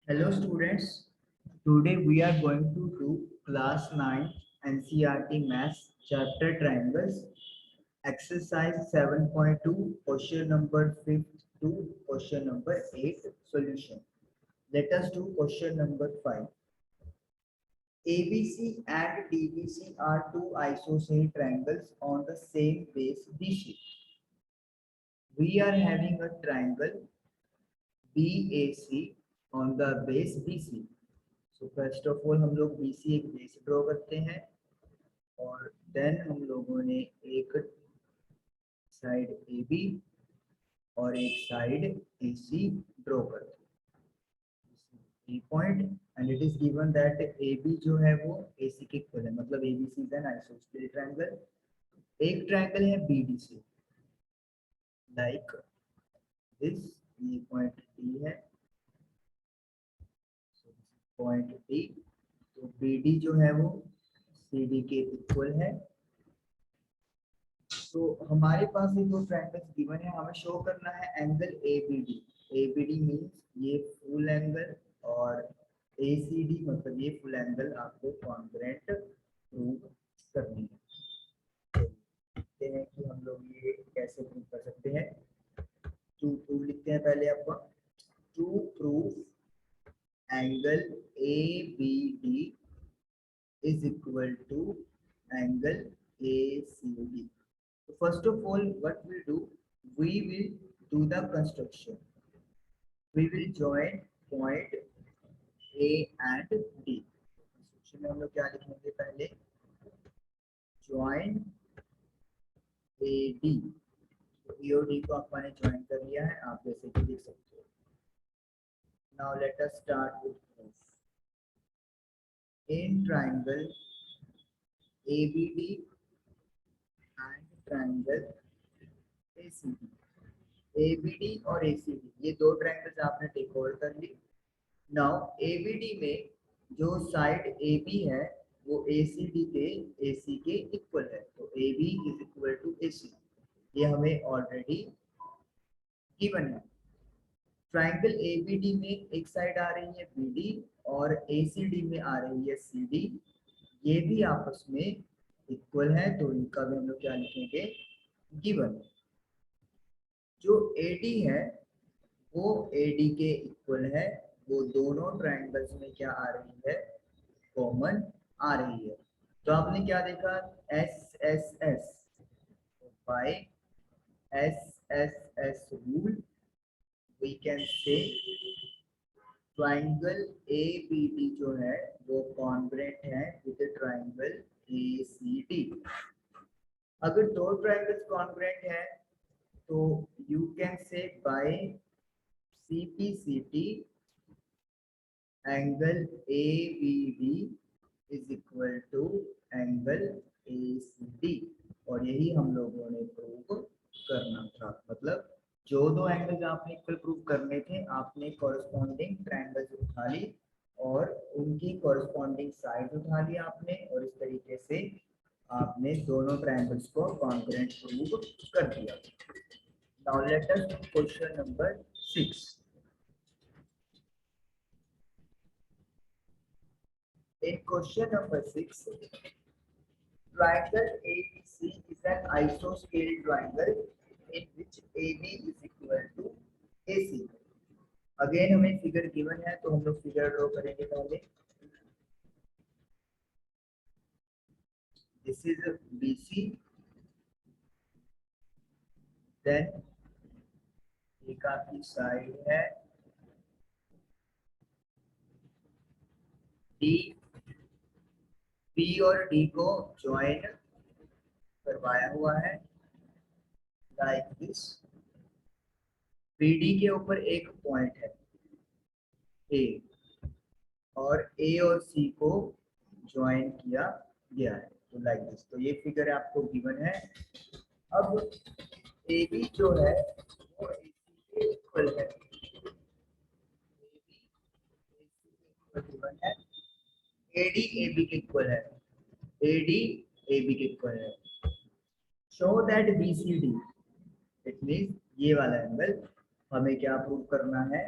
Hello students, today we are going to do class 9 NCERT Maths chapter Triangles, exercise 7.2, question number 5 to question number 8 solution. Let us do question number 5. ABC and DBC are two isosceles triangles on the same base BC. We are having a triangle BAC on the base BC. So first of all हम लोग BC एक base draw करते हैं और then हम लोगों ने एक साइड AB और एक साइड AC ड्रॉ कर दी a point and it is given that AB जो है वो AC के इक्वल है, मतलब ABC इज एन आइसोस्सेलेस ट्रायंगल। एक ट्रायंगल है BDC लाइक दिस, ये पॉइंट D है, पॉइंट D, तो BD जो है वो CD के इक्वल है। तो हमारे पास ये दो ट्रायंगल्स गिवन है, हमें शो करना है एंगल ABD। ABD मींस ये फुल एंगल और ACD मतलब ये फुल एंगल आपको कॉन्ग्रुएंट प्रूव करनी है। तो देखते हैं कि हम लोग ये कैसे प्रूव कर सकते हैं। टू प्रूव लिखते हैं पहले आपको। To prove angle ABD is equal to angle ACD. So first of all, what we do, we will do the construction. We will join point A and D. Construction में हम लोग क्या लिखेंगे पहले, join AD. तो E और D को आपने join कर लिया है, आप जैसे कि देख सकते हो। Now let us start with proof. In triangle ABD and triangle ACD, ABD और ACD ये दो ट्रायंगल्स आपने टेक ओवर कर ली। नाउ ABD में जो साइड AB है वो ACD के AC के इक्वल है, तो AB is equal to AC, ये हमें ऑलरेडी गिवन है। ट्रायंगल ABD में एक साइड आ रही है BD और ACD में आ रही है CD, ये भी आपस में इक्वल है, तो इनका भी हम लोग क्या लिखेंगे, गिवन। जो AD है वो AD के इक्वल है, वो दोनों ट्रायंगल्स में क्या आ रही है, कॉमन आ रही है। तो आपने क्या देखा, SSS, by SSS rule we can say triangle ABD जो है वो कॉन्ग्रुएंट है विद ट्रायंगल ACD। अगर दो ट्रायंगल्स कॉन्ग्रुएंट है तो you can say by CPCT angle ABD is equal to angle ACD, और यही हम लोगों ने प्रूव करना था। मतलब जो दो एंगल्स आपने इक्वल प्रूव करने थे, आपने कॉरेस्पॉन्डिंग ट्रायंगल्स उठा ली और उनकी कॉरेस्पॉन्डिंग साइड उठा ली आपने, और इस तरीके से आपने दोनों ट्रायंगल्स को कॉन्ग्रुएंट प्रूव कर दिया। Now let us do question number 6। In question number 6, triangle ABC is an isosceles triangle in which AB is equal to AC. Again हमें फिगर गिवन है, तो हम लोग फिगर ड्रॉ करेंगे पहले। दिस इज BC, देन एक आपकी side है D, B और D को ज्वाइन करवाया हुआ है लाइक दिस। BD के ऊपर एक पॉइंट है A, और A और C को ज्वाइन किया गया है, तो लाइक दिस। तो ये फिगर आपको गिवन है। अब AB जो है वो AC के इक्वल है, गिवन है। AD AB के इक्वल है, AD AB के इक्वल है। Show that BCD, it means ये वाला एंगल हमें क्या प्रूव करना है,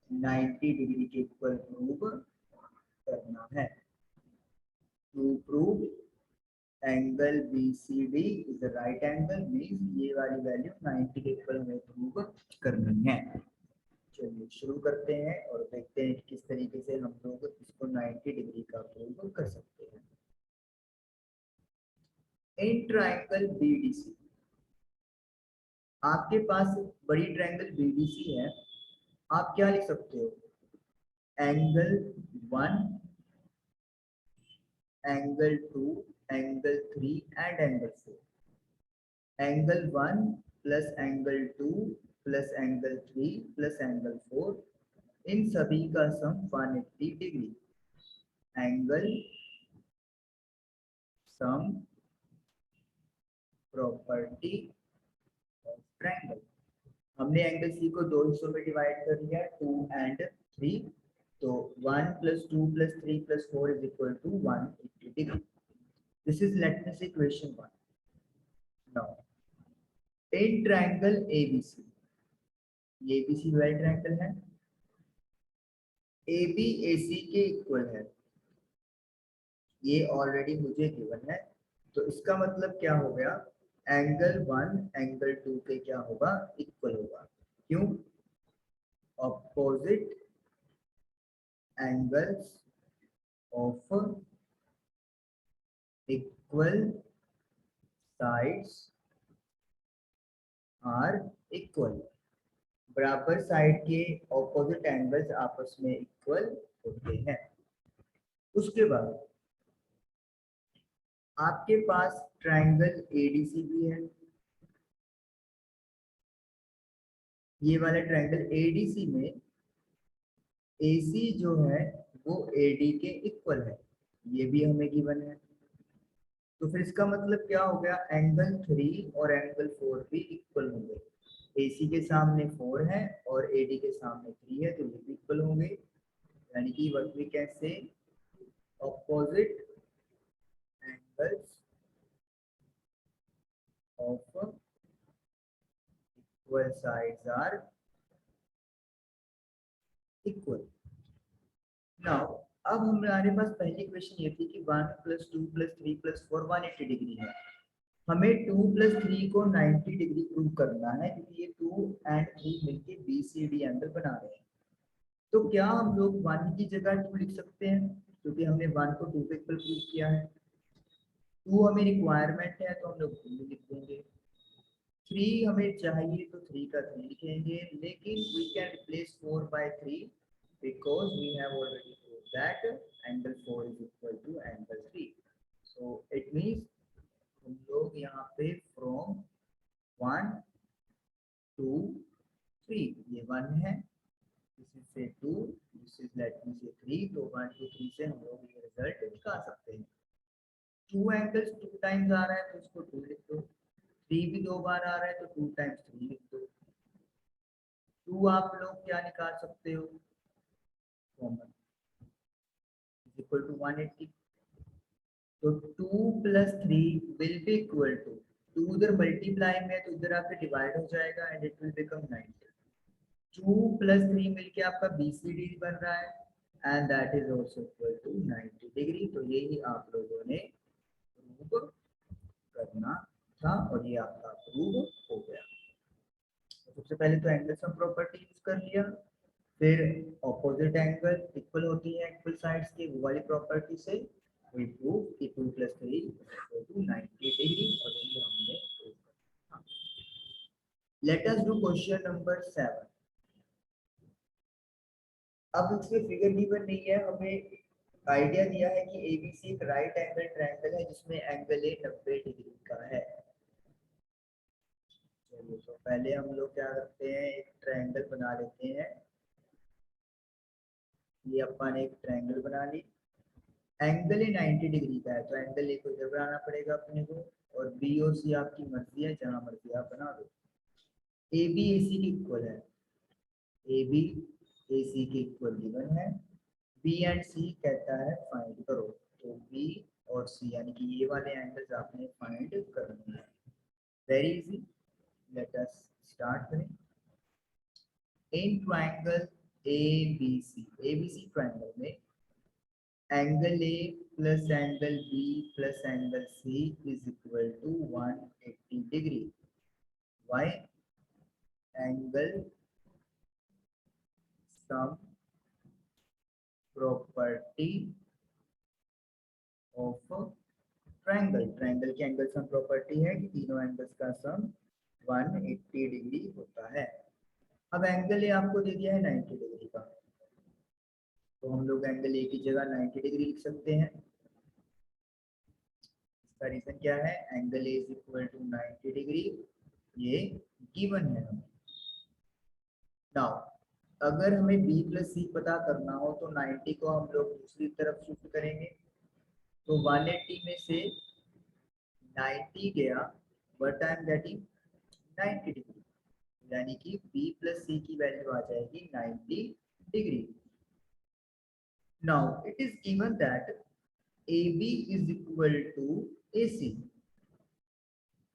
90 डिग्री के इक्वल प्रूव करना है। To prove angle BCD is the right angle means ये वाली वैल्यू 90 के इक्वल हमें प्रूव करनी है। चलिए शुरू करते हैं और देखते हैं कि किस तरीके से हम लोग इसको 90 डिग्री का प्रूव कर सकते हैं। इन ट्रायंगल BDC, आपके पास बड़ी ट्रायंगल BDC है, आप क्या लिख सकते हो? Angle 1, angle 2, angle 3 and angle 4। Angle 1 plus angle 2 plus angle 3 plus angle 4, इन सभी का सम 180 degree. Angle sum property of triangle. हमने एंगल सी को दो हिस्सों में डिवाइड कर दिया, 2 एंड 3। तो 1 plus 2 plus 3 plus 4 is equal to 180 degree. This is let me say question 1। Now in triangle ABC, ये ABC वाला ट्रायंगल है, AB AC के इक्वल है, ये ऑलरेडी मुझे गिवन है। तो इसका मतलब क्या हो गया? एंगल 1 एंगल 2 के क्या होगा? इक्वल होगा। क्यों? Opposite angles of equal sides are equal. बराबर साइड के ऑपोजिट एंगल्स आपस में इक्वल होते हैं। उसके बाद आपके पास ट्रायंगल ADC भी है। ये वाला ट्रायंगल ADC में AC जो है वो AD के इक्वल है, ये भी हमें गिवन है। तो फिर इसका मतलब क्या हो गया? एंगल 3 और एंगल 4 भी इक्वल होंगे। AC के सामने 4 है और AD के सामने 3 है, तो ये भी इक्वल होंगे। यानी कि what we can say opposite angles of equal sides are equal. Now अब हमारे पास पहली क्वेश्चन ये थी कि 1 प्लस 2 प्लस 3 प्लस 4 180 डिग्री है। हमें 2 प्लस 3 को 90 डिग्री प्रूव करना है, क्योंकि ये 2 एंड 3 मिलके BCD एंगल बना रहे हैं। तो क्या हम लोग 1 की जगह 2 लिख सकते हैं, क्योंकि हमने 1 को 2 पे इक्वल प्रूव किया है। 2 हमें रिक्वायरमेंट है तो हम लोग 2 लिख देंगे। 3 हमें चाहिए तो 3 का 3 लिखेंगे, लेकिन we can replace 4 by 3 because we have already proved that angle 4 is equal to angle 3. So it means हम लोग यहाँ पे from 1 to 3, ये 1 है, this is say 2, this is let me say 3, तो 1 to 3 से हम लोग ये रिजल्ट निकाल सकते हैं। 2 एंगल्स 2 टाइम्स आ रहा है तो इसको 2 लिख दो, 3 भी 2 बार आ रहा है तो 2 टाइम्स 3 लिख दो। 2 आप लोग क्या निकाल सकते हो? Common is equal to 180। तो 2 plus 3 will be equal to, 2 उधर मल्टीप्लाई में तो इधर आके डिवाइड हो जाएगा and it will become 90। 2 plus 3 मिलके आपका BCD बन रहा है and that is also equal to 90 degree. तो यही आप लोगों ने प्रूव करना था और ये आपका प्रूव हो गया। सबसे पहले तो एंगल सम प्रॉपर्टी यूज कर लिया, फिर ऑपोजिट एंगल इक्वल होती है इक्वल साइड्स की, वो वाली प्रॉपर्टी से वी प्रूव कि 2 प्लस 3 इक्वल टू 90 डिग्री, और ये हमने प्रूव किया। Let us do question number 7। अब इसमें फिगर गिवन नहीं है, हमें आइडिया दिया है कि ABC एक राइट एंगल ट्रायंगल है जिसमें एंगल A 90 डिग्री का है। चलिए तो पहले हम लोग क्या करते हैं, एक ट्रायंगल बना लेते हैं। ये अपन एक ट्रायंगल बना ली, एंगल ए 90 डिग्री का है तो एंगल ए को इधर बनाना पड़ेगा अपने को, और बी और सी आपकी मर्जी है, जहां मर्जी आप बना दो। ए बी ए सी के इक्वल है, ए बी ए सी के इक्वल गिवन है। बी एंड सी कहता है फाइंड करो, तो बी और सी यानी कि ये वाले एंगल्स आपने फाइंड करने हैं। Very easy, let us start करें। इन ट्रायंगल एबीसी ट्रायंगल में angle A plus angle B plus angle C is equal to 180 degree. Why? Angle sum property of triangle. Triangle की एंगल सम प्रॉपर्टी है कि तीनों angles का सम 180 degree होता है। अब एंगल ए आपको दे दिया है 90 डिग्री का, तो हम लोग एंगल ए की जगह 90 डिग्री लिख सकते हैं। इसका रीजन क्या है? Angle A is equal to 90 degree, ये गिवन है हमें। नाउ अगर हमें b प्लस सी पता करना हो तो 90 को हम लोग दूसरी तरफ शिफ्ट करेंगे, तो 180 में से 90 गया, but I am getting 90 degree, यानी कि b प्लस सी की वैल्यू आ जाएगी 90 degree. Now it is given that AB is equal to AC।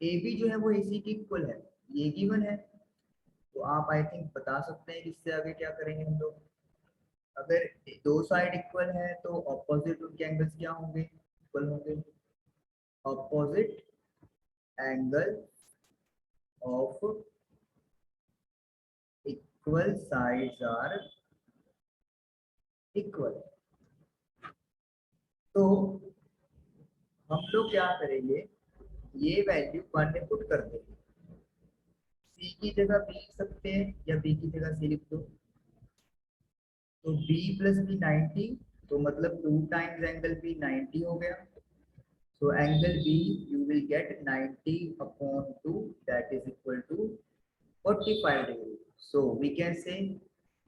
AB जो है वो AC के इक्वल है, ये गिवन है। तो आप आई थिंक बता सकते हैं कि इससे आगे क्या करेंगे हम लोग। अगर दो साइड इक्वल है तो ऑपोजिट उनके एंगल्स क्या होंगे? इक्वल होंगे। Opposite angle of equal sides are equal. तो हम लोग क्या करेंगे, ये वैल्यू 1 में पुट कर देंगे। C की जगह B लिख सकते हैं या B की जगह C लिख दो, तो B प्लस बी 90, तो मतलब 2 टाइम्स एंगल B 90 हो गया। So angle B you will get 90 upon 2, that is equal to 45 degree. So we can say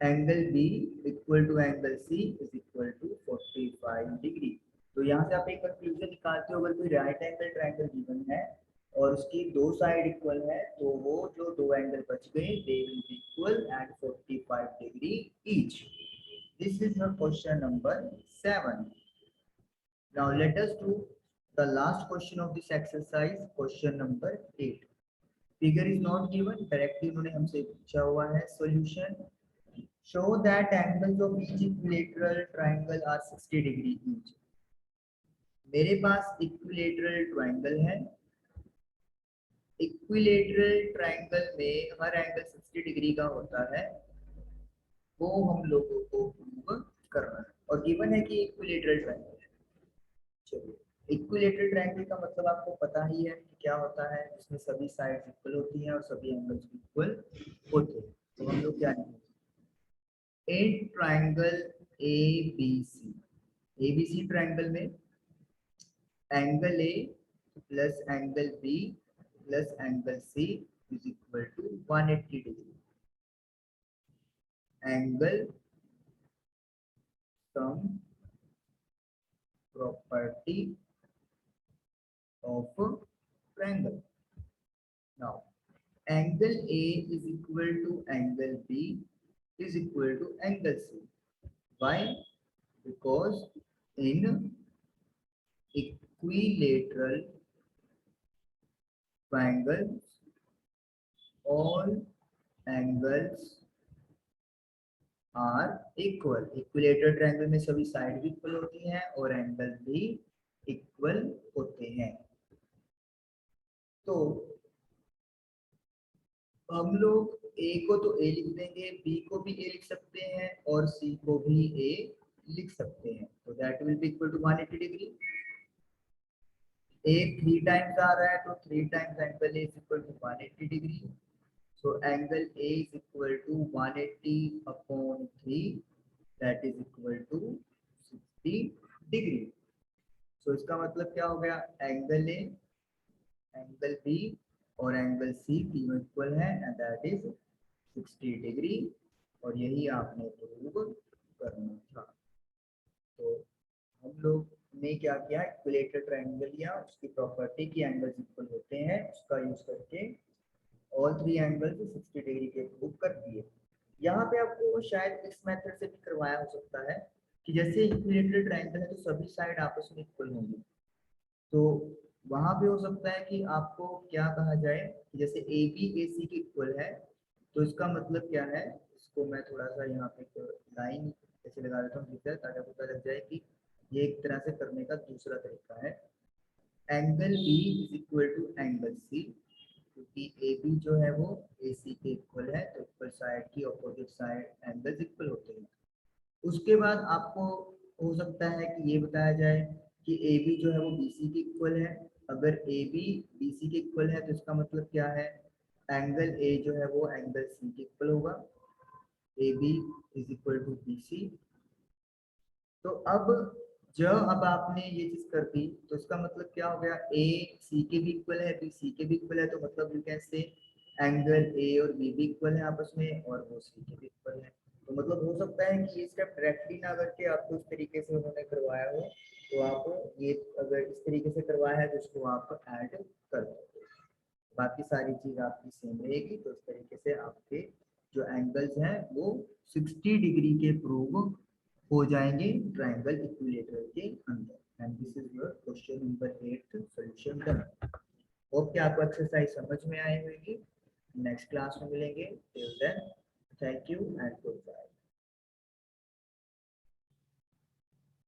angle B equal to angle C is equal to 45 degree. तो यहाँ से आप एक conclusion निकालते हो, अगर कोई राइट एंगल ट्रायंगल गिवन है और उसकी दो साइड इक्वल है तो वो जो दो एंगल बच गए they will be equal at 45 degree each. This is your question number 7. Now let us do the last question of this exercise, question number 8. Figure is not given, directly उन्होंने हमसे पूछा हुआ है। Solution: show that angles of each equilateral triangle are 60 degree each. मेरे पास equilateral triangle है, equilateral triangle में हर angle 60 degree का होता है, वो हम लोगों को प्रूव करना है और गिवन है कि इक्विलेटरल ट्रायंगल है। चलिए, इक्विलेटरल ट्रायंगल का मतलब आपको पता ही है कि क्या होता है, जिसमें सभी साइड्स इक्वल होती हैं और सभी एंगल्स इक्वल होते हैं। तो हम लोग क्या लिखेंगे, इन ट्रायंगल एबीसी ट्रायंगल में angle A plus angle B plus angle C is equal to 180 degree. Angle sum property of triangle. Now angle A is equal to angle B is equal to angle C. Why? Because in equilateral triangles all angles are equal. Equilateral triangle में सभी side भी equal होती हैं और angle भी equal होते हैं। तो हम लोग A को तो A लिख देंगे, B को भी A लिख सकते हैं और C को भी A लिख सकते हैं। तो that will be equal to 180 degree. A 3 times आ रहा है तो 3 times angle A is equal to 180 degree. So angle A is equal to 180 upon 3, that is equal to 60 degree. So इसका मतलब क्या हो गया, एंगल A, एंगल B और एंगल C तीनों इक्वल है एंड दैट इज 60 डिग्री, और यही आपने प्रूव करना था। तो हम लोग ने क्या किया, इक्विलेटरल ट्रायंगल लिया, उसकी प्रॉपर्टी की एंगल्स इक्वल होते हैं, उसका यूज करके ऑल थ्री एंगल्स 60 डिग्री के प्रूव कर दिए। यहाँ पे आपको शायद इस मेथड से भी करवाया हो सकता है कि जैसे इक्विलेटरल ट्रायंगल है तो सभी साइड आपस में इक्वल होंगी, तो वहां पे हो सकता है कि आपको क्या कहा जाए कि जैसे ए बी ए सी के इक्वल है, तो इसका मतलब क्या है, इसको मैं थोड़ा सा यहाँ पे लाइन ऐसे लगा देता हूँ जिससे ताकि पता लग जाए कि ये एक तरह से करने का दूसरा तरीका है। Angle B is equal to angle C, क्योंकि ए बी जो है वो ए सी के इक्वल है, तो इक्वल साइड की अपोजिट साइड एंगल्स इक्वल होते हैं। उसके बाद आपको हो सकता है कि ये बताया जाए कि ए बी जो है वो बी सी के इक्वल है। अगर ए बी बी सी के इक्वल है तो इसका मतलब क्या है, एंगल ए जो है वो एंगल सी के इक्वल होगा, A B is equal to B C. तो अब आपने ये चीज कर दी तो इसका मतलब क्या हो गया, ए सी के भी इक्वल है, बी सी के भी इक्वल है, तो मतलब यू कैन से एंगल ए और बी भी इक्वल है आपस में और वो सी के भी इक्वल है। तो मतलब हो सकता है कि ये स्टेप डायरेक्टली ना करके आपको इस तरीके से उन्होंने करवाया हो, तो आप ये अगर इस तरीके से करवाया है तो इसको आप ऐड कर दो, बाकी सारी चीज आपकी सेम रहेगी। तो इस तरीके से आपके जो एंगल्स हैं वो 60 डिग्री के प्रूव हो जाएंगे ट्रायंगल इक्विलेटरल के अंदर। And this is your question number 8 solution done. Hope कि आपको एक्सरसाइज समझ में आई होगी। नेक्स्ट क्लास में मिलेंगे, till then thank you and good bye.